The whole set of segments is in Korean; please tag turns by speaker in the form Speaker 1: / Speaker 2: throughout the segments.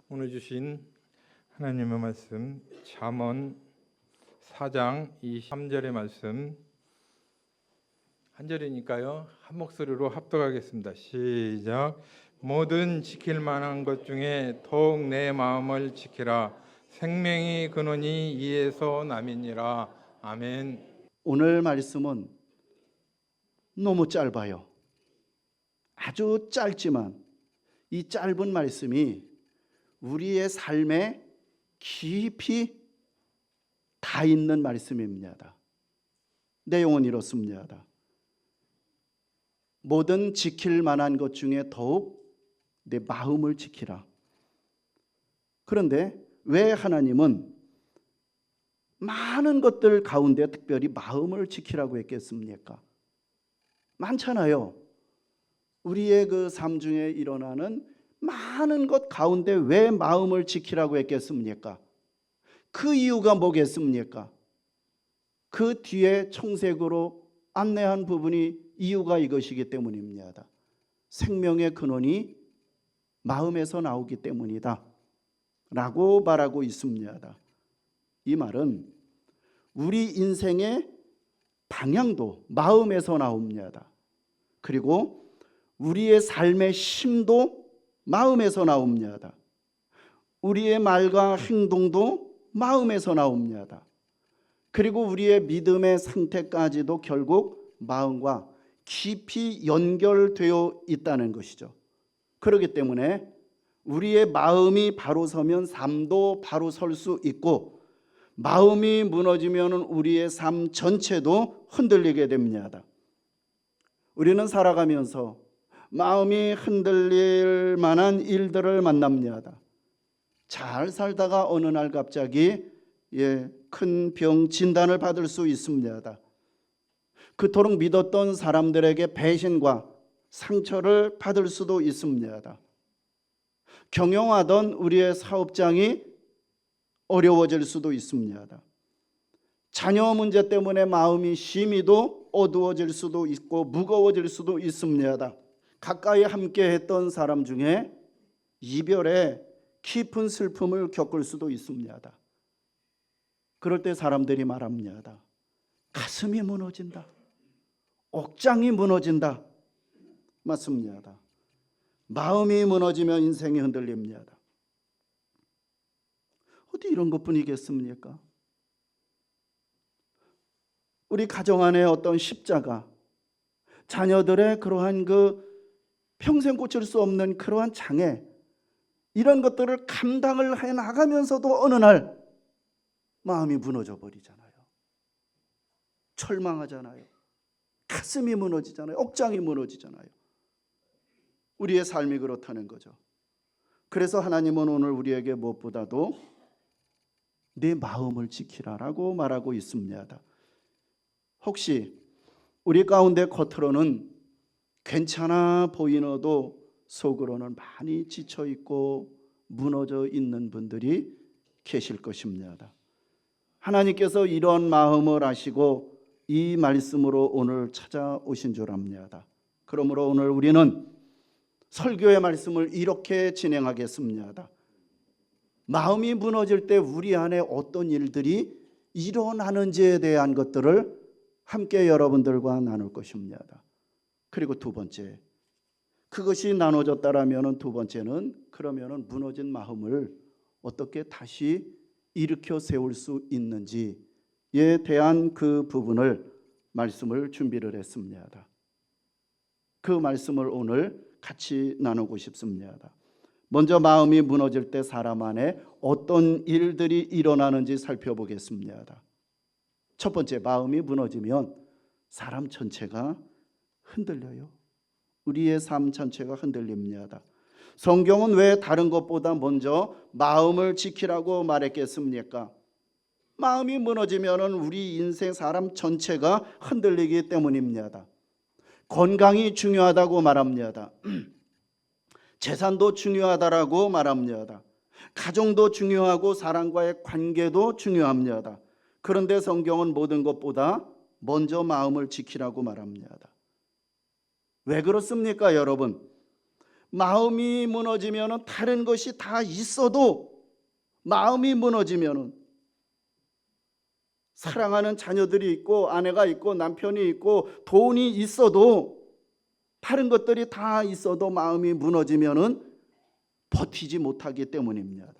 Speaker 1: 오늘 주신 하나님의 말씀 잠언 4장 23절의 말씀 한 절이니까요 한 목소리로 합독하겠습니다. 시작. 모든 지킬 만한 것 중에 더욱 내 마음을 지키라. 생명의 근원이 이에서 남이니라. 아멘.
Speaker 2: 오늘 말씀은 너무 짧아요. 아주 짧지만 이 짧은 말씀이 우리의 삶에 깊이 다 있는 말씀입니다. 내용은 이렇습니다. 모든 지킬 만한 것 중에 더욱 내 마음을 지키라. 그런데 왜 하나님은 많은 것들 가운데 특별히 마음을 지키라고 했겠습니까? 많잖아요. 우리의 그 삶 중에 일어나는 많은 것 가운데 왜 마음을 지키라고 했겠습니까? 그 이유가 뭐겠습니까? 그 뒤에 청색으로 안내한 부분이 이유가 이것이기 때문입니다. 생명의 근원이 마음에서 나오기 때문이다 라고 말하고 있습니다. 이 말은 우리 인생의 방향도 마음에서 나옵니다. 그리고 우리의 삶의 힘도 마음에서 나옵니다. 우리의 말과 행동도 마음에서 나옵니다. 그리고 우리의 믿음의 상태까지도 결국 마음과 깊이 연결되어 있다는 것이죠. 그렇기 때문에 우리의 마음이 바로 서면 삶도 바로 설 수 있고, 마음이 무너지면 우리의 삶 전체도 흔들리게 됩니다. 우리는 살아가면서 마음이 흔들릴 만한 일들을 만납니다. 잘 살다가 어느 날 갑자기 큰 병 진단을 받을 수 있습니다. 그토록 믿었던 사람들에게 배신과 상처를 받을 수도 있습니다. 경영하던 우리의 사업장이 어려워질 수도 있습니다. 자녀 문제 때문에 마음이 심히도 어두워질 수도 있고 무거워질 수도 있습니다. 가까이 함께 했던 사람 중에 이별의 깊은 슬픔을 겪을 수도 있습니다. 그럴 때 사람들이 말합니다. 가슴이 무너진다. 억장이 무너진다. 맞습니다. 마음이 무너지면 인생이 흔들립니다. 어디 이런 것뿐이겠습니까? 우리 가정 안에 어떤 십자가, 자녀들의 그러한 그 평생 고칠 수 없는 그러한 장애, 이런 것들을 감당을 해 나가면서도 어느 날 마음이 무너져 버리잖아요. 철망하잖아요. 가슴이 무너지잖아요. 억장이 무너지잖아요. 우리의 삶이 그렇다는 거죠. 그래서 하나님은 오늘 우리에게 무엇보다도 내 마음을 지키라라고 말하고 있습니다. 혹시 우리 가운데 겉으로는 괜찮아 보이너도 속으로는 많이 지쳐있고 무너져 있는 분들이 계실 것입니다. 하나님께서 이런 마음을 아시고 이 말씀으로 오늘 찾아오신 줄 압니다. 그러므로 오늘 우리는 설교의 말씀을 이렇게 진행하겠습니다. 마음이 무너질 때 우리 안에 어떤 일들이 일어나는지에 대한 것들을 함께 여러분들과 나눌 것입니다. 그리고 두 번째, 그것이 나눠졌다라면 두 번째는 그러면은 무너진 마음을 어떻게 다시 일으켜 세울 수 있는지에 대한 그 부분을 말씀을 준비를 했습니다. 그 말씀을 오늘 같이 나누고 싶습니다. 먼저 마음이 무너질 때 사람 안에 어떤 일들이 일어나는지 살펴보겠습니다. 첫 번째, 마음이 무너지면 사람 전체가 흔들려요. 우리의 삶 전체가 흔들립니다. 성경은 왜 다른 것보다 먼저 마음을 지키라고 말했겠습니까? 마음이 무너지면 우리 인생 사람 전체가 흔들리기 때문입니다. 건강이 중요하다고 말합니다. 재산도 중요하다라고 말합니다. 가정도 중요하고 사람과의 관계도 중요합니다. 그런데 성경은 모든 것보다 먼저 마음을 지키라고 말합니다. 왜 그렇습니까, 여러분? 마음이 무너지면 다른 것이 다 있어도, 마음이 무너지면 사랑하는 자녀들이 있고 아내가 있고 남편이 있고 돈이 있어도, 다른 것들이 다 있어도 마음이 무너지면 버티지 못하기 때문입니다.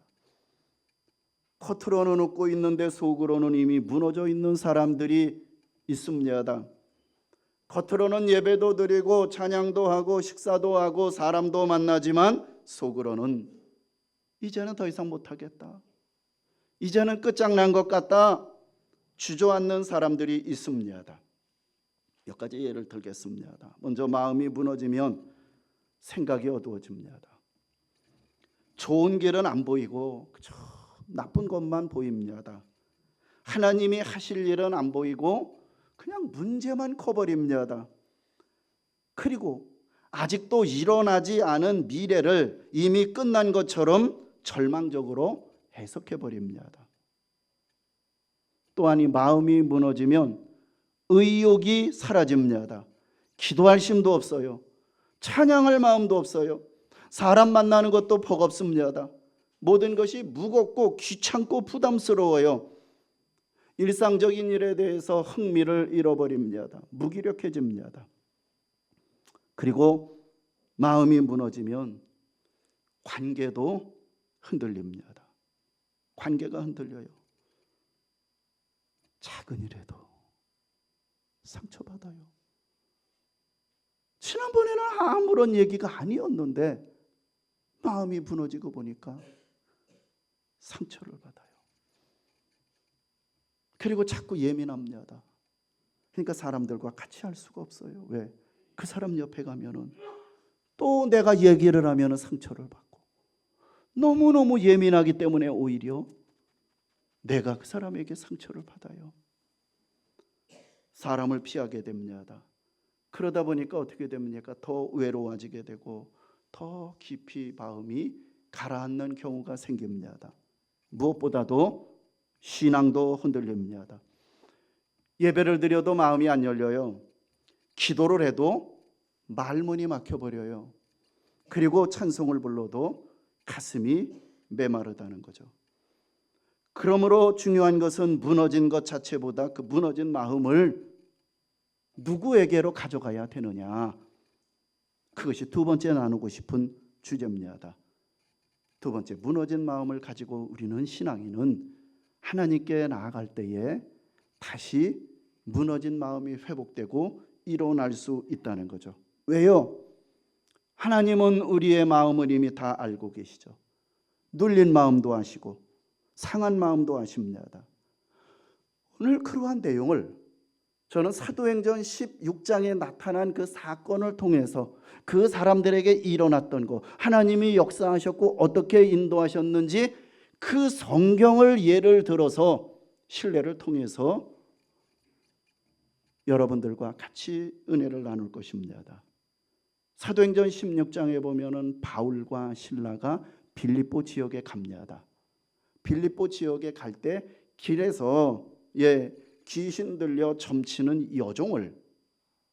Speaker 2: 겉으로는 웃고 있는데 속으로는 이미 무너져 있는 사람들이 있습니다. 겉으로는 예배도 드리고 찬양도 하고 식사도 하고 사람도 만나지만 속으로는 이제는 더 이상 못하겠다, 이제는 끝장난 것 같다 주저앉는 사람들이 있습니다. 몇 가지 예를 들겠습니다. 먼저 마음이 무너지면 생각이 어두워집니다. 좋은 길은 안 보이고 그저 나쁜 것만 보입니다. 하나님이 하실 일은 안 보이고 그냥 문제만 커버립니다. 그리고 아직도 일어나지 않은 미래를 이미 끝난 것처럼 절망적으로 해석해버립니다. 또한 이 마음이 무너지면 의욕이 사라집니다. 기도할 힘도 없어요. 찬양할 마음도 없어요. 사람 만나는 것도 버겁습니다. 모든 것이 무겁고 귀찮고 부담스러워요. 일상적인 일에 대해서 흥미를 잃어버립니다. 무기력해집니다. 그리고 마음이 무너지면 관계도 흔들립니다. 관계가 흔들려요. 작은 일에도 상처받아요. 지난번에는 아무런 얘기가 아니었는데 마음이 무너지고 보니까 상처를 받아요. 그리고 자꾸 예민합니다. 그러니까 사람들과 같이 할 수가 없어요. 왜? 그 사람 옆에 가면은 또 내가 얘기를 하면은 상처를 받고, 너무너무 예민하기 때문에 오히려 내가 그 사람에게 상처를 받아요. 사람을 피하게 됩니다. 그러다 보니까 어떻게 됩니까? 더 외로워지게 되고 더 깊이 마음이 가라앉는 경우가 생깁니다. 무엇보다도 신앙도 흔들립니다. 예배를 드려도 마음이 안 열려요. 기도를 해도 말문이 막혀버려요. 그리고 찬송을 불러도 가슴이 메마르다는 거죠. 그러므로 중요한 것은 무너진 것 자체보다 그 무너진 마음을 누구에게로 가져가야 되느냐, 그것이 두 번째 나누고 싶은 주제입니다. 두 번째, 무너진 마음을 가지고 우리는 신앙인은 하나님께 나아갈 때에 다시 무너진 마음이 회복되고 일어날 수 있다는 거죠. 왜요? 하나님은 우리의 마음을 이미 다 알고 계시죠. 눌린 마음도 아시고 상한 마음도 아십니다. 오늘 그러한 내용을 저는 사도행전 16장에 나타난 그 사건을 통해서 그 사람들에게 일어났던 것, 하나님이 역사하셨고 어떻게 인도하셨는지 그 성경을 예를 들어서 신뢰를 통해서 여러분들과 같이 은혜를 나눌 것입니다. 사도행전 16장에 보면은 바울과 실라가 빌립보 지역에 갑니다. 빌립보 지역에 갈 때 길에서 귀신 들려 점치는 여종을,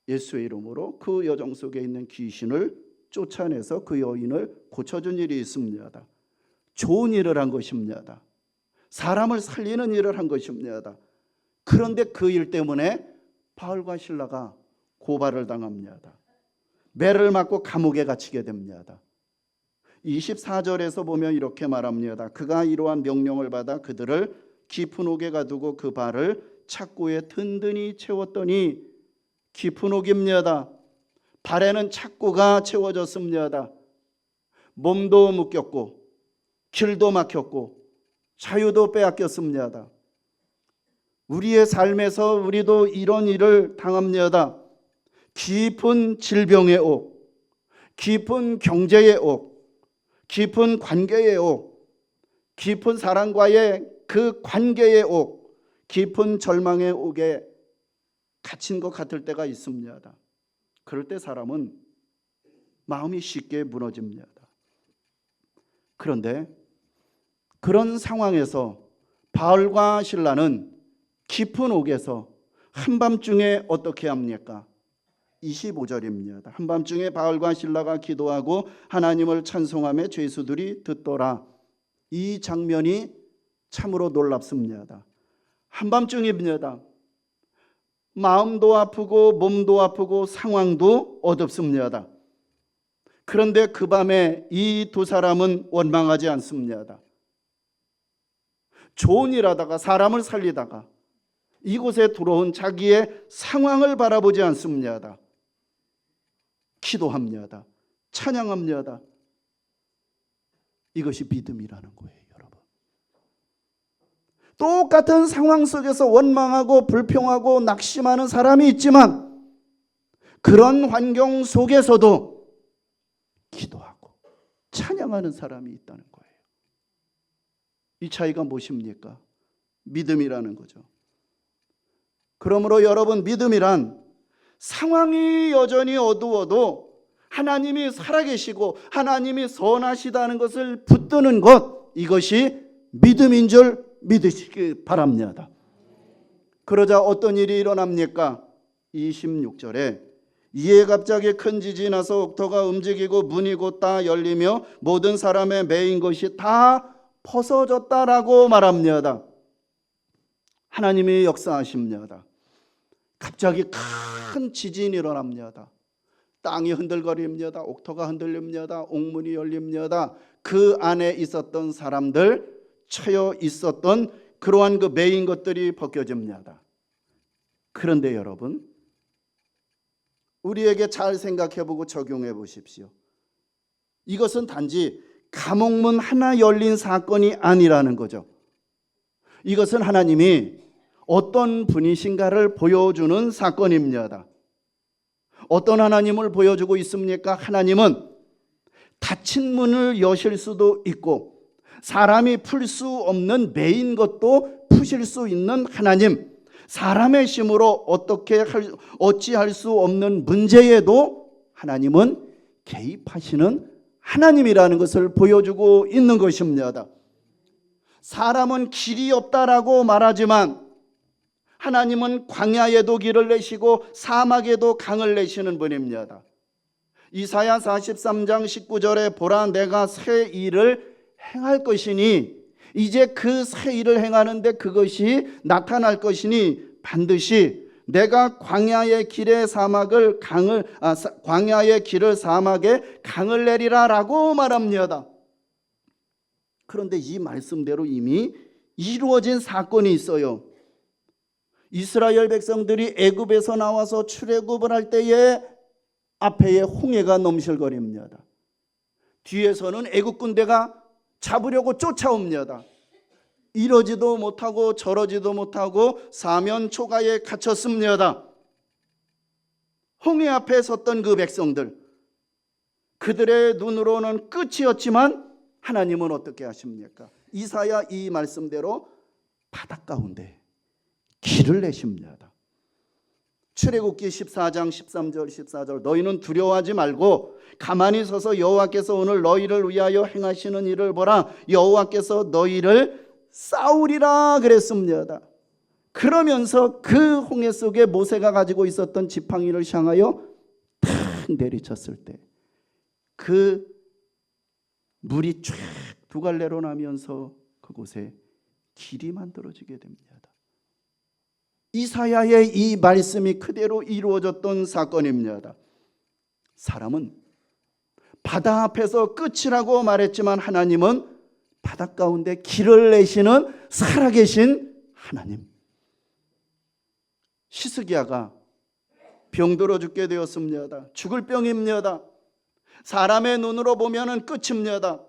Speaker 2: 예수의 이름으로 그 여종 속에 있는 귀신을 쫓아내서 그 여인을 고쳐준 일이 있습니다. 좋은 일을 한 것입니다. 사람을 살리는 일을 한 것입니다. 그런데 그 일 때문에 바울과 실라가 고발을 당합니다. 매를 맞고 감옥에 갇히게 됩니다. 24절에서 보면 이렇게 말합니다. 그가 이러한 명령을 받아 그들을 깊은 옥에 가두고 그 발을 착고에 든든히 채웠더니, 깊은 옥입니다. 발에는 착고가 채워졌습니다. 몸도 묶였고 길도 막혔고 자유도 빼앗겼습니다. 우리의 삶에서 우리도 이런 일을 당합니다. 깊은 질병의 옥, 깊은 경제의 옥, 깊은 관계의 옥, 깊은 사랑과의 그 관계의 옥, 깊은 절망의 옥에 갇힌 것 같을 때가 있습니다. 그럴 때 사람은 마음이 쉽게 무너집니다. 그런데 그런 상황에서 바울과 실라는 깊은 옥에서 한밤중에 어떻게 합니까? 25절입니다. 한밤중에 바알과 실라가 기도하고 하나님을 찬송하며 죄수들이 듣더라. 이 장면이 참으로 놀랍습니다. 한밤중입니다. 마음도 아프고 몸도 아프고 상황도 어둡습니다. 그런데 그 밤에 이 두 사람은 원망하지 않습니다. 좋은 일 하다가 사람을 살리다가 이곳에 들어온 자기의 상황을 바라보지 않습니다. 기도합니다. 찬양합니다. 이것이 믿음이라는 거예요, 여러분. 똑같은 상황 속에서 원망하고 불평하고 낙심하는 사람이 있지만 그런 환경 속에서도 기도하고 찬양하는 사람이 있다는 거예요. 이 차이가 무엇입니까? 믿음이라는 거죠. 그러므로 여러분, 믿음이란 상황이 여전히 어두워도 하나님이 살아계시고 하나님이 선하시다는 것을 붙드는 것, 이것이 믿음인 줄 믿으시기 바랍니다. 그러자 어떤 일이 일어납니까? 26절에 이에 갑자기 큰 지진이 나서 옥토가 움직이고 문이 곧 다 열리며 모든 사람의 매인 것이 다 벗어졌다라고 말합니다. 하나님이 역사하십니다. 갑자기 큰 지진이 일어납니다. 땅이 흔들거립니다. 옥토가 흔들립니다. 옥문이 열립니다. 그 안에 있었던 사람들, 처여 있었던 그러한 그 매인 것들이 벗겨집니다. 그런데 여러분, 우리에게 잘 생각해보고 적용해 보십시오. 이것은 단지 감옥문 하나 열린 사건이 아니라는 거죠. 이것은 하나님이 어떤 분이신가를 보여주는 사건입니다. 어떤 하나님을 보여주고 있습니까? 하나님은 닫힌 문을 여실 수도 있고 사람이 풀 수 없는 매인 것도 푸실 수 있는 하나님, 사람의 힘으로 어찌할 수 없는 문제에도 하나님은 개입하시는 하나님이라는 것을 보여주고 있는 것입니다. 사람은 길이 없다라고 말하지만 하나님은 광야에도 길을 내시고 사막에도 강을 내시는 분입니다. 이사야 43장 19절에 보라 내가 새 일을 행할 것이니 이제 그 새 일을 행하는데 그것이 나타날 것이니 반드시 내가 광야의 길에 광야의 길을 사막에 강을 내리라라고 말합니다. 그런데 이 말씀대로 이미 이루어진 사건이 있어요. 이스라엘 백성들이 애굽에서 나와서 출애굽을 할 때에 앞에 홍해가 넘실거립니다. 뒤에서는 애굽 군대가 잡으려고 쫓아옵니다. 이러지도 못하고 저러지도 못하고 사면 초가에 갇혔습니다. 홍해 앞에 섰던 그 백성들, 그들의 눈으로는 끝이었지만 하나님은 어떻게 하십니까? 이사야 이 말씀대로 바닷 가운데 길을 내십니다. 출애굽기 14장 13절 14절 너희는 두려워하지 말고 가만히 서서 여호와께서 오늘 너희를 위하여 행하시는 일을 보라. 여호와께서 너희를 싸우리라 그랬습니다. 그러면서 그 홍해 속에 모세가 가지고 있었던 지팡이를 향하여 탁 내리쳤을 때 그 물이 쫙 두 갈래로 나면서 그곳에 길이 만들어지게 됩니다. 이사야의 이 말씀이 그대로 이루어졌던 사건입니다. 사람은 바다 앞에서 끝이라고 말했지만 하나님은 바닷가운데 길을 내시는 살아계신 하나님. 히스기야가 병들어 죽게 되었습니다. 죽을 병입니다. 사람의 눈으로 보면은 끝입니다.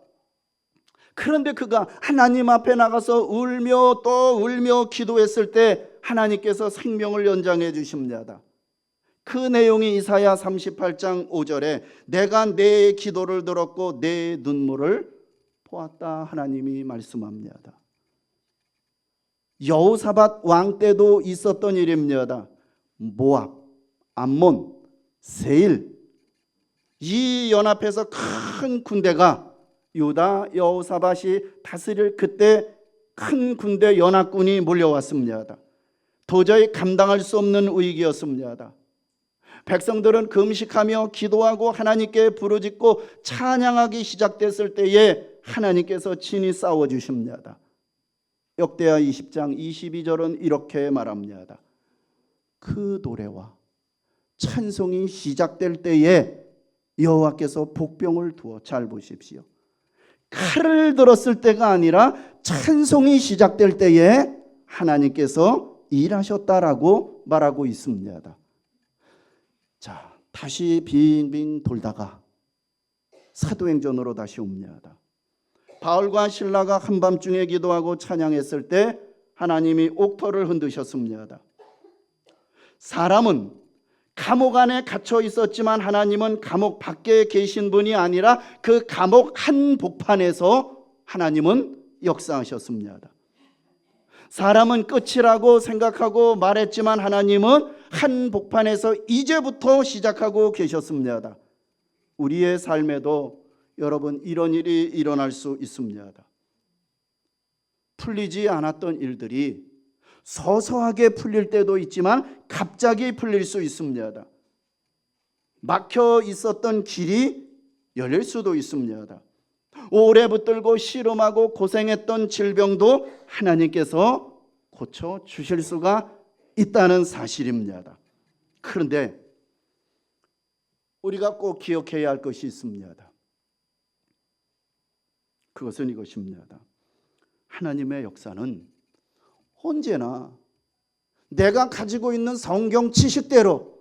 Speaker 2: 그런데 그가 하나님 앞에 나가서 울며 또 울며 기도했을 때 하나님께서 생명을 연장해 주십니다. 그 내용이 이사야 38장 5절에 내가 내 기도를 들었고 내 눈물을 보았다 하나님이 말씀합니다. 여호사밧 왕 때도 있었던 일입니다. 모압, 암몬, 세일 이 연합해서 큰 군대가 유다 여호사밧이 다스릴 그때 큰 군대 연합군이 몰려왔습니다. 도저히 감당할 수 없는 위기였습니다. 백성들은 금식하며 기도하고 하나님께 부르짖고 찬양하기 시작됐을 때에 하나님께서 친히 싸워주십니다. 역대하 20장 22절은 이렇게 말합니다. 그 노래와 찬송이 시작될 때에 여호와께서 복병을 두어, 잘 보십시오, 칼을 들었을 때가 아니라 찬송이 시작될 때에 하나님께서 일하셨다라고 말하고 있습니다. 자, 다시 빙빙 돌다가 사도행전으로 다시 옵니다. 바울과 실라가 한밤중에 기도하고 찬양했을 때 하나님이 옥토를 흔드셨습니다. 사람은 감옥 안에 갇혀 있었지만 하나님은 감옥 밖에 계신 분이 아니라 그 감옥 한복판에서 하나님은 역사하셨습니다. 사람은 끝이라고 생각하고 말했지만 하나님은 한복판에서 이제부터 시작하고 계셨습니다. 우리의 삶에도 여러분 이런 일이 일어날 수 있습니다. 풀리지 않았던 일들이 서서하게 풀릴 때도 있지만 갑자기 풀릴 수 있습니다. 막혀 있었던 길이 열릴 수도 있습니다. 오래 붙들고 씨름하고 고생했던 질병도 하나님께서 고쳐 주실 수가 있다는 사실입니다. 그런데 우리가 꼭 기억해야 할 것이 있습니다. 그것은 이것입니다. 하나님의 역사는 언제나 내가 가지고 있는 성경 지식대로,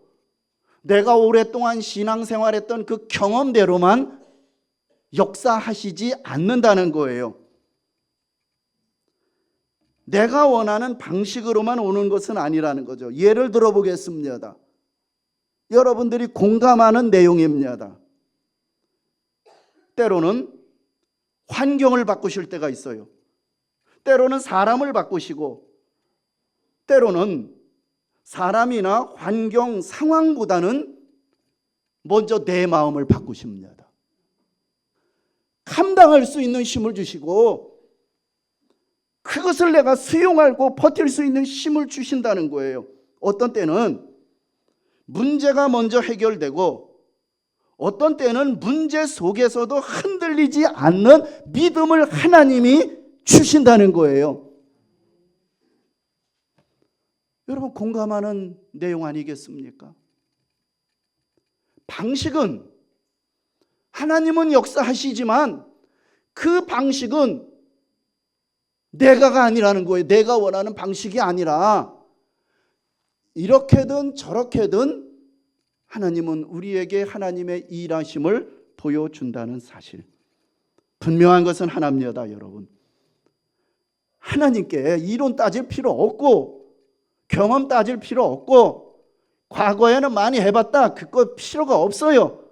Speaker 2: 내가 오랫동안 신앙생활했던 그 경험대로만 역사하시지 않는다는 거예요. 내가 원하는 방식으로만 오는 것은 아니라는 거죠. 예를 들어 보겠습니다. 여러분들이 공감하는 내용입니다. 때로는 환경을 바꾸실 때가 있어요. 때로는 사람을 바꾸시고, 때로는 사람이나 환경 상황보다는 먼저 내 마음을 바꾸십니다. 감당할 수 있는 힘을 주시고 그것을 내가 수용하고 버틸 수 있는 힘을 주신다는 거예요. 어떤 때는 문제가 먼저 해결되고 어떤 때는 문제 속에서도 흔들리지 않는 믿음을 하나님이 주신다는 거예요. 여러분 공감하는 내용 아니겠습니까? 방식은 하나님은 역사하시지만 그 방식은 내가가 아니라는 거예요. 내가 원하는 방식이 아니라 이렇게든 저렇게든 하나님은 우리에게 하나님의 일하심을 보여준다는 사실. 분명한 것은 하나입니다, 여러분. 하나님께 이론 따질 필요 없고 경험 따질 필요 없고 과거에는 많이 해봤다, 그거 필요가 없어요.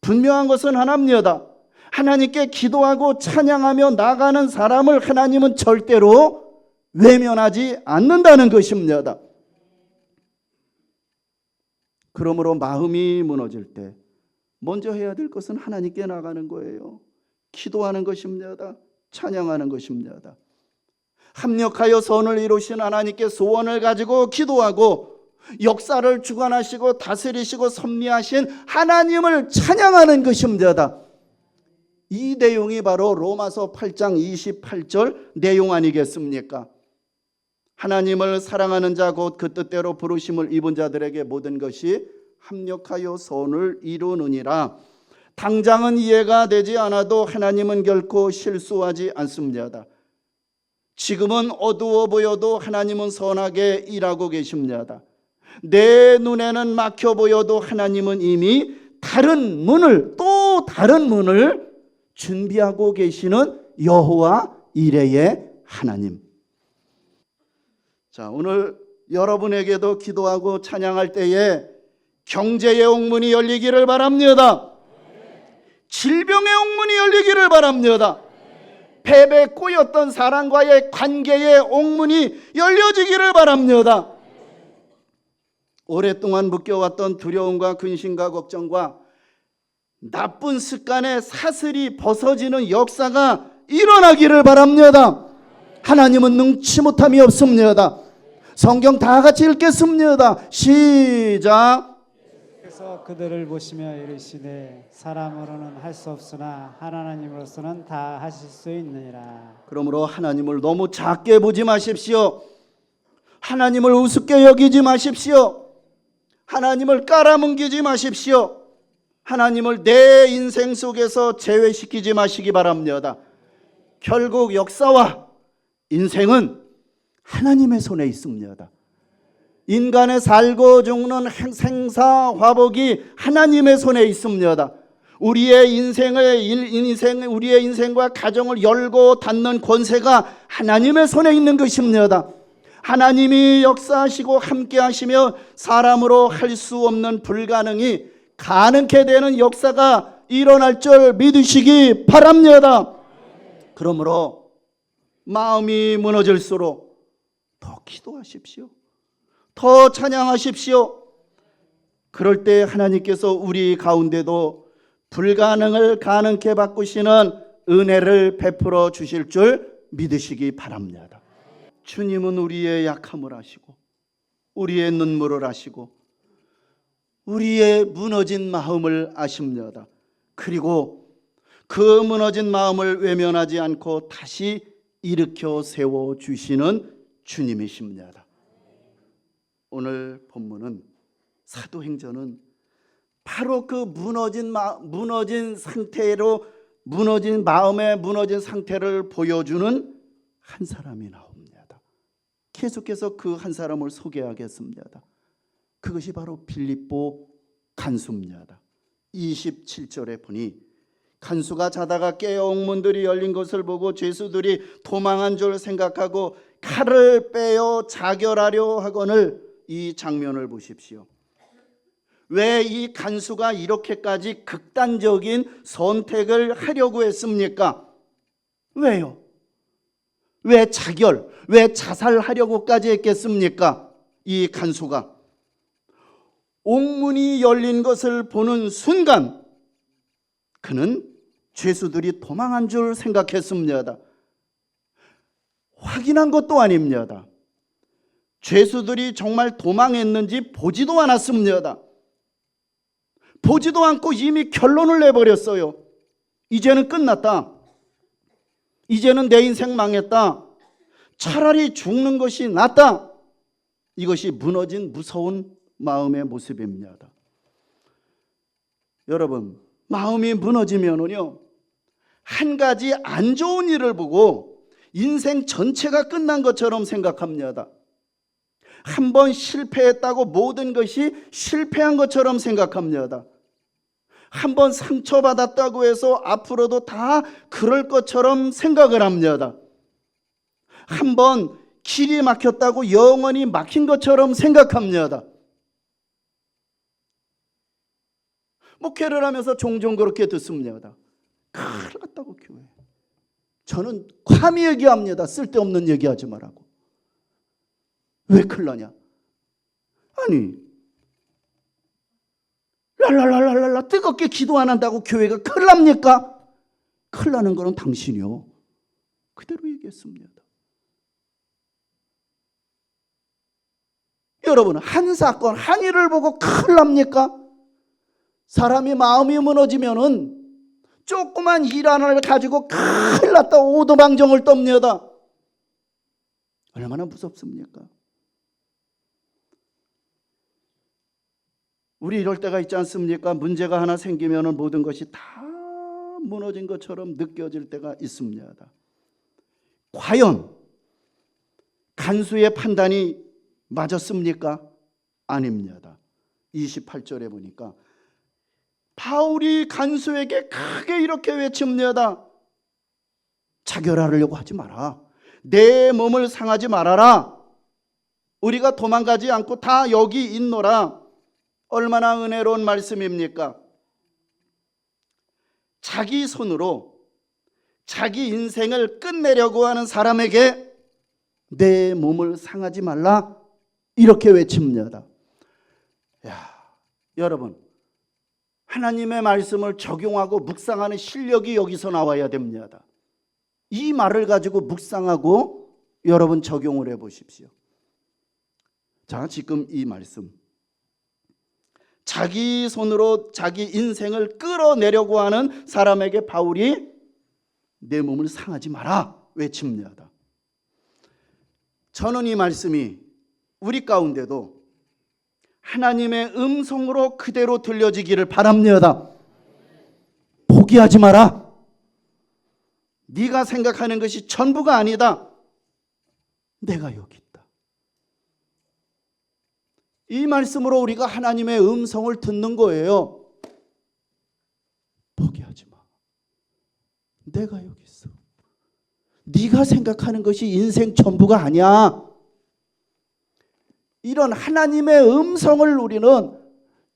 Speaker 2: 분명한 것은 하나입니다. 하나님께 기도하고 찬양하며 나가는 사람을 하나님은 절대로 외면하지 않는다는 것입니다. 그러므로 마음이 무너질 때 먼저 해야 될 것은 하나님께 나가는 거예요. 기도하는 것입니다. 찬양하는 것입니다. 합력하여 선을 이루신 하나님께 소원을 가지고 기도하고 역사를 주관하시고 다스리시고 섭리하신 하나님을 찬양하는 것입니다. 이 내용이 바로 로마서 8장 28절 내용 아니겠습니까? 하나님을 사랑하는 자 곧 그 뜻대로 부르심을 입은 자들에게 모든 것이 합력하여 선을 이루느니라. 당장은 이해가 되지 않아도 하나님은 결코 실수하지 않습니다. 지금은 어두워 보여도 하나님은 선하게 일하고 계십니다. 내 눈에는 막혀 보여도 하나님은 이미 다른 문을, 또 다른 문을 준비하고 계시는 여호와 이레의 하나님. 자, 오늘 여러분에게도 기도하고 찬양할 때에 경제의 옥문이 열리기를 바랍니다. 질병의 옥문이 열리기를 바랍니다. 폐배 꼬였던 사람과의 관계의 옥문이 열려지기를 바랍니다. 오랫동안 묶여왔던 두려움과 근심과 걱정과 나쁜 습관의 사슬이 벗어지는 역사가 일어나기를 바랍니다. 하나님은 능치 못함이 없습니다. 성경 다 같이 읽겠습니다. 시작.
Speaker 3: 하나님께서 그들을 보시며 이르시되 사람으로는 할 수 없으나 하나님으로서는 다 하실 수 있느니라.
Speaker 2: 그러므로 하나님을 너무 작게 보지 마십시오. 하나님을 우습게 여기지 마십시오. 하나님을 깔아뭉개지 마십시오. 하나님을 내 인생 속에서 제외시키지 마시기 바랍니다. 결국 역사와 인생은 하나님의 손에 있습니다. 인간의 살고 죽는 생사화복이 하나님의 손에 있습니다. 우리의 인생과 가정을 열고 닫는 권세가 하나님의 손에 있는 것입니다. 하나님이 역사하시고 함께 하시며 사람으로 할 수 없는 불가능이 가능케 되는 역사가 일어날 줄 믿으시기 바랍니다. 그러므로 마음이 무너질수록 더 기도하십시오. 더 찬양하십시오. 그럴 때 하나님께서 우리 가운데도 불가능을 가능케 바꾸시는 은혜를 베풀어 주실 줄 믿으시기 바랍니다. 주님은 우리의 약함을 아시고 우리의 눈물을 아시고 우리의 무너진 마음을 아십니다. 그리고 그 무너진 마음을 외면하지 않고 다시 일으켜 세워주시는 주님이십니다. 오늘 본문은 사도행전은 바로 그 무너진 마음의 무너진 상태를 보여주는 한 사람이 나옵니다. 계속해서 그 한 사람을 소개하겠습니다. 그것이 바로 빌립보 간수입니다. 27절에 보니 간수가 자다가 깨어 옥문들이 열린 것을 보고 죄수들이 도망한 줄 생각하고 칼을 빼어 자결하려 하거늘. 이 장면을 보십시오. 왜 이 간수가 이렇게까지 극단적인 선택을 하려고 했습니까? 왜요? 왜 자결, 왜 자살하려고까지 했겠습니까? 이 간수가 옥문이 열린 것을 보는 순간 그는 죄수들이 도망한 줄 생각했습니다. 확인한 것도 아닙니다. 죄수들이 정말 도망했는지 보지도 않았습니다. 보지도 않고 이미 결론을 내버렸어요. 이제는 끝났다. 이제는 내 인생 망했다. 차라리 죽는 것이 낫다. 이것이 무너진 무서운 마음의 모습입니다. 여러분, 마음이 무너지면은요, 한 가지 안 좋은 일을 보고 인생 전체가 끝난 것처럼 생각합니다. 한번 실패했다고 모든 것이 실패한 것처럼 생각합니다. 한번 상처받았다고 해서 앞으로도 다 그럴 것처럼 생각을 합니다. 한번 길이 막혔다고 영원히 막힌 것처럼 생각합니다. 목회를 하면서 종종 그렇게 듣습니다. 큰일 났다고 교회. 저는 감히 얘기합니다. 쓸데없는 얘기하지 말라고. 왜 큰일 나냐? 아니, 랄랄랄랄랄라 뜨겁게 기도 안 한다고 교회가 큰일 납니까? 큰일 나는 거는 당신이요. 그대로 얘기했습니다. 여러분, 한 사건, 한 일을 보고 큰일 납니까? 사람이 마음이 무너지면은 조그만 일 하나를 가지고 큰일 났다 오도방정을 떱니다. 얼마나 무섭습니까? 우리 이럴 때가 있지 않습니까? 문제가 하나 생기면 모든 것이 다 무너진 것처럼 느껴질 때가 있습니다. 과연 간수의 판단이 맞았습니까? 아닙니다. 28절에 보니까 바울이 간수에게 크게 이렇게 외칩니다. 자결하려고 하지 마라. 내 몸을 상하지 말아라. 우리가 도망가지 않고 다 여기 있노라. 얼마나 은혜로운 말씀입니까? 자기 손으로 자기 인생을 끝내려고 하는 사람에게 내 몸을 상하지 말라 이렇게 외칩니다. 여러분, 하나님의 말씀을 적용하고 묵상하는 실력이 여기서 나와야 됩니다. 이 말을 가지고 묵상하고 여러분 적용을 해보십시오. 자, 지금 이 말씀, 자기 손으로 자기 인생을 끌어내려고 하는 사람에게 바울이 내 몸을 상하지 마라 외칩니다. 저는 이 말씀이 우리 가운데도 하나님의 음성으로 그대로 들려지기를 바랍니다. 포기하지 마라. 네가 생각하는 것이 전부가 아니다. 내가 여기 있다. 이 말씀으로 우리가 하나님의 음성을 듣는 거예요. 포기하지 마. 내가 여기 있어. 네가 생각하는 것이 인생 전부가 아니야. 이런 하나님의 음성을 우리는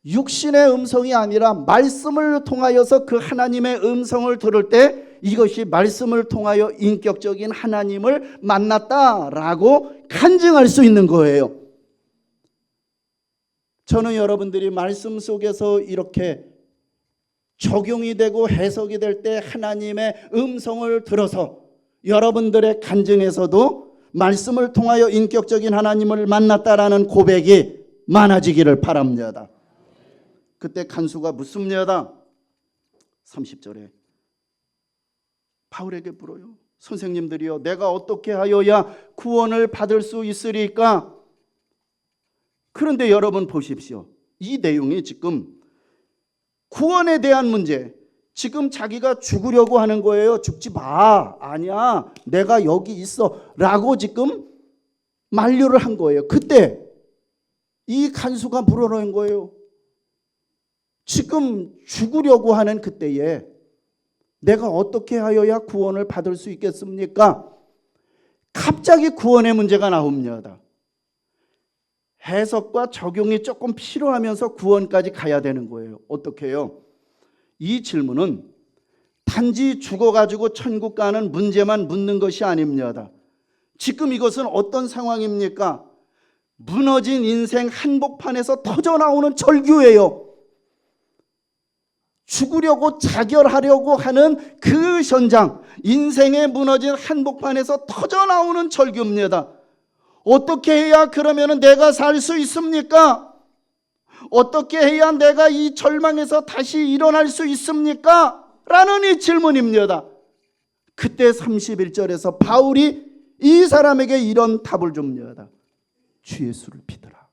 Speaker 2: 육신의 음성이 아니라 말씀을 통하여서 그 하나님의 음성을 들을 때 이것이 말씀을 통하여 인격적인 하나님을 만났다라고 간증할 수 있는 거예요. 저는 여러분들이 말씀 속에서 이렇게 적용이 되고 해석이 될 때 하나님의 음성을 들어서 여러분들의 간증에서도 말씀을 통하여 인격적인 하나님을 만났다라는 고백이 많아지기를 바랍니다. 그때 간수가 묻습니다. 30절에 바울에게 물어요. 선생님들이여, 내가 어떻게 하여야 구원을 받을 수 있으리까? 그런데 여러분 보십시오. 이 내용이 지금 구원에 대한 문제, 지금 자기가 죽으려고 하는 거예요. 죽지 마. 아니야. 내가 여기 있어. 라고 지금 만류를 한 거예요. 그때 이 간수가 물어놓은 거예요. 지금 죽으려고 하는 그때에 내가 어떻게 하여야 구원을 받을 수 있겠습니까? 갑자기 구원의 문제가 나옵니다. 해석과 적용이 조금 필요하면서 구원까지 가야 되는 거예요. 어떻게 해요? 이 질문은 단지 죽어가지고 천국 가는 문제만 묻는 것이 아닙니다. 지금 이것은 어떤 상황입니까? 무너진 인생 한복판에서 터져나오는 절규예요. 죽으려고 자결하려고 하는 그 현장, 인생의 무너진 한복판에서 터져나오는 절규입니다. 어떻게 해야 그러면 내가 살 수 있습니까? 어떻게 해야 내가 이 절망에서 다시 일어날 수 있습니까? 라는 이 질문입니다. 그때 31절에서 바울이 이 사람에게 이런 답을 줍니다. 주 예수를 믿으라.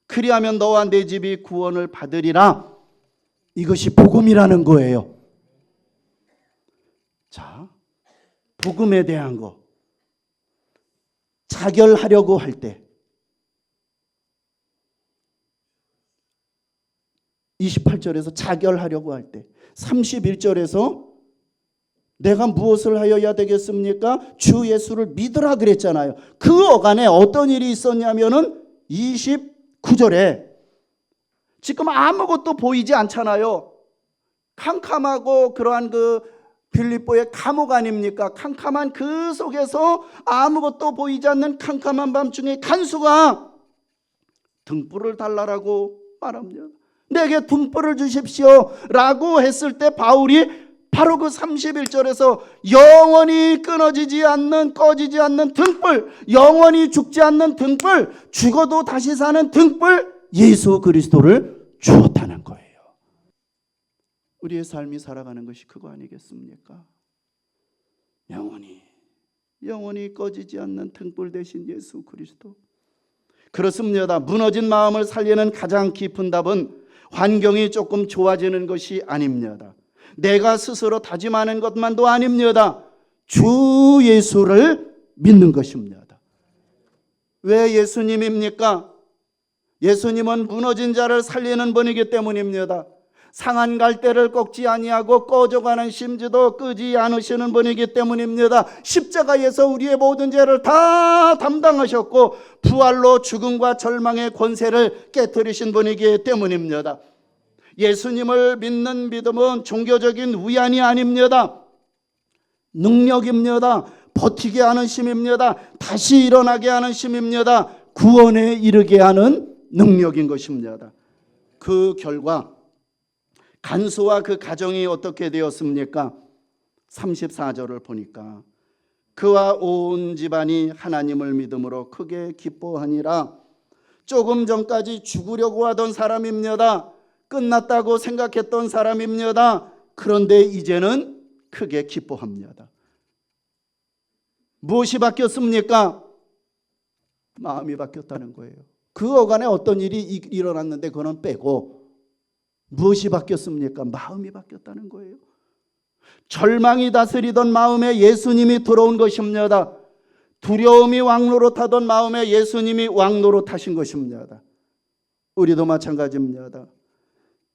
Speaker 2: 그리하면 너와 내 집이 구원을 받으리라. 이것이 복음이라는 거예요. 자, 복음에 대한 거 자결하려고 할 때 28절에서 자결하려고 할 때 31절에서 내가 무엇을 하여야 되겠습니까? 주 예수를 믿으라 그랬잖아요. 그 어간에 어떤 일이 있었냐면은 29절에 지금 아무것도 보이지 않잖아요. 캄캄하고 그러한 그 빌립보의 감옥 아닙니까? 캄캄한 그 속에서 아무것도 보이지 않는 캄캄한 밤중에 간수가 등불을 달라라고 말합니다. 내게 등불을 주십시오 라고 했을 때 바울이 바로 그 31절에서 영원히 끊어지지 않는 꺼지지 않는 등불, 영원히 죽지 않는 등불, 죽어도 다시 사는 등불, 예수 그리스도를 주었다는 거예요. 우리의 삶이 살아가는 것이 그거 아니겠습니까? 영원히 꺼지지 않는 등불 대신 예수 그리스도. 그렇습니다. 무너진 마음을 살리는 가장 깊은 답은 환경이 조금 좋아지는 것이 아닙니다. 내가 스스로 다짐하는 것만도 아닙니다. 주 예수를 믿는 것입니다. 왜 예수님입니까? 예수님은 무너진 자를 살리는 분이기 때문입니다. 상한 갈대를 꺾지 아니하고 꺼져가는 심지도 끄지 않으시는 분이기 때문입니다. 십자가에서 우리의 모든 죄를 다 담당하셨고 부활로 죽음과 절망의 권세를 깨뜨리신 분이기 때문입니다. 예수님을 믿는 믿음은 종교적인 위안이 아닙니다. 능력입니다. 버티게 하는 힘입니다. 다시 일어나게 하는 힘입니다. 구원에 이르게 하는 능력인 것입니다. 그 결과 간수와 그 가정이 어떻게 되었습니까? 34절을 보니까 그와 온 집안이 하나님을 믿음으로 크게 기뻐하니라. 조금 전까지 죽으려고 하던 사람입니다. 끝났다고 생각했던 사람입니다. 그런데 이제는 크게 기뻐합니다. 무엇이 바뀌었습니까? 마음이 바뀌었다는 거예요. 그 어간에 어떤 일이 일어났는데 그거는 빼고 무엇이 바뀌었습니까? 마음이 바뀌었다는 거예요. 절망이 다스리던 마음에 예수님이 들어온 것입니다. 두려움이 왕노릇하던 마음에 예수님이 왕노릇하신 것입니다. 우리도 마찬가지입니다.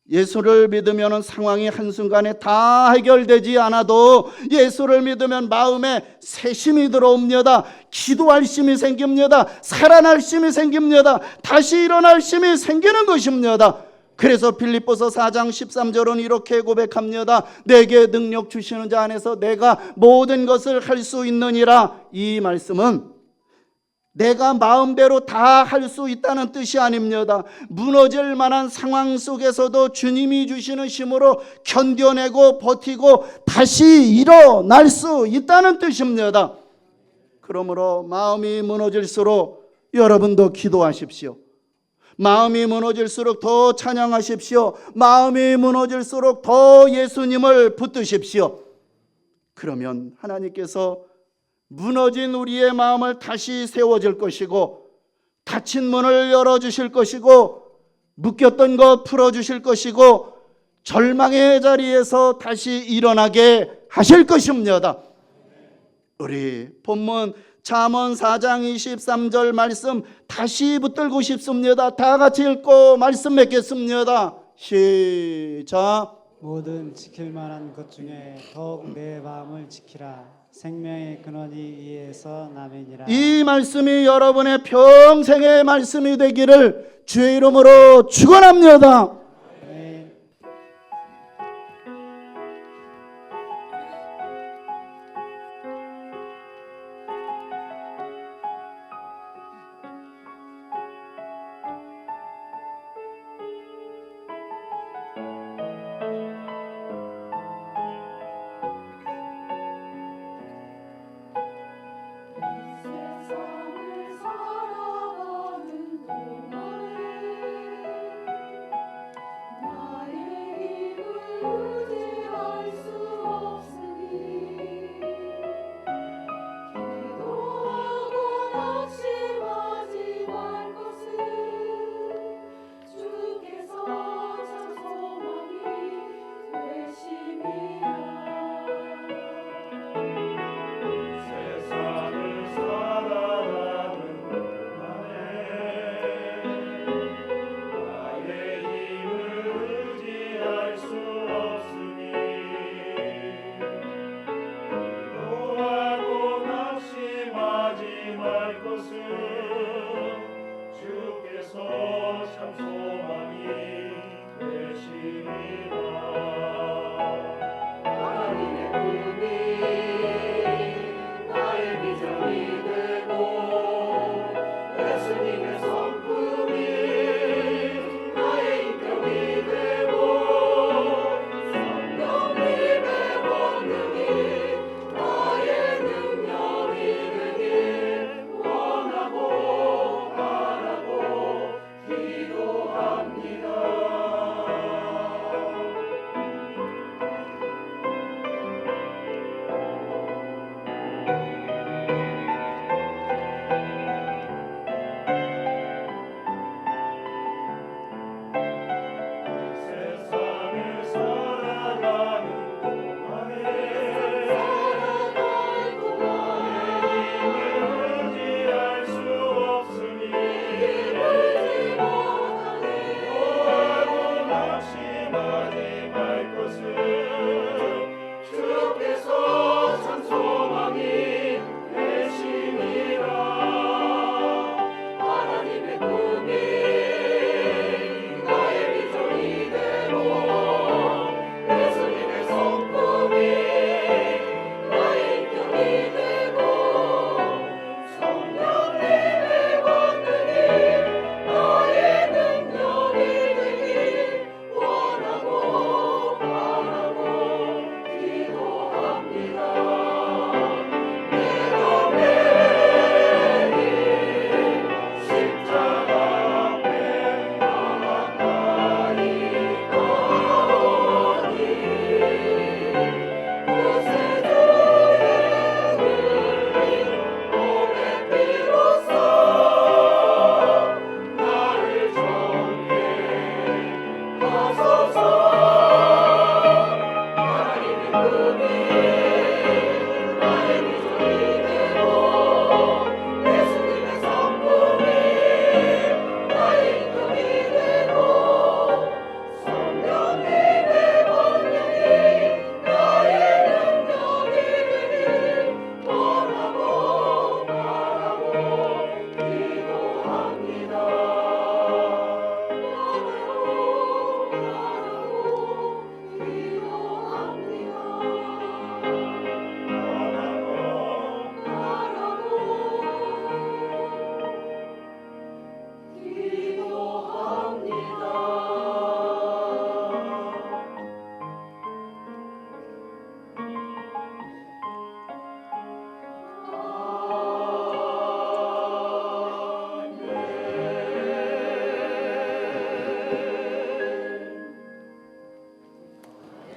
Speaker 2: 예수를 믿으면 상황이 한순간에 다 해결되지 않아도 예수를 믿으면 마음에 새심이 들어옵니다. 기도할 힘이 생깁니다. 살아날 힘이 생깁니다. 다시 일어날 힘이 생기는 것입니다. 그래서 빌립보서 4장 13절은 이렇게 고백합니다. 내게 능력 주시는 자 안에서 내가 모든 것을 할 수 있느니라. 이 말씀은 내가 마음대로 다 할 수 있다는 뜻이 아닙니다. 무너질 만한 상황 속에서도 주님이 주시는 힘으로 견뎌내고 버티고 다시 일어날 수 있다는 뜻입니다. 그러므로 마음이 무너질수록 여러분도 기도하십시오. 마음이 무너질수록 더 찬양하십시오. 마음이 무너질수록 더 예수님을 붙드십시오. 그러면 하나님께서 무너진 우리의 마음을 다시 세워줄 것이고 닫힌 문을 열어주실 것이고 묶였던 것 풀어주실 것이고 절망의 자리에서 다시 일어나게 하실 것입니다. 우리 본문 잠언 4장 23절 말씀 다시 붙들고 싶습니다. 다 같이 읽고 말씀 맺겠습니다. 시작.
Speaker 3: 모든 지킬 만한 것 중에 더욱 내 마음을 지키라. 생명의 근원이 이에서 남이니라.
Speaker 2: 이 말씀이 여러분의 평생의 말씀이 되기를 주의 이름으로 축원합니다.
Speaker 3: 아멘.
Speaker 4: 세상을 살아가는 동안에 나의 힘을 의지할 수 없으니 기도하고 낙심하지 말 것을 주께서 참 소망이 되심이라.
Speaker 5: 세상을 살아가는 동안에 나의 힘을 의지할 수 없으니 기도하고 낙심하지 말 것을 주께서 참 소망이 되시리라.
Speaker 4: 하나님의 꿈이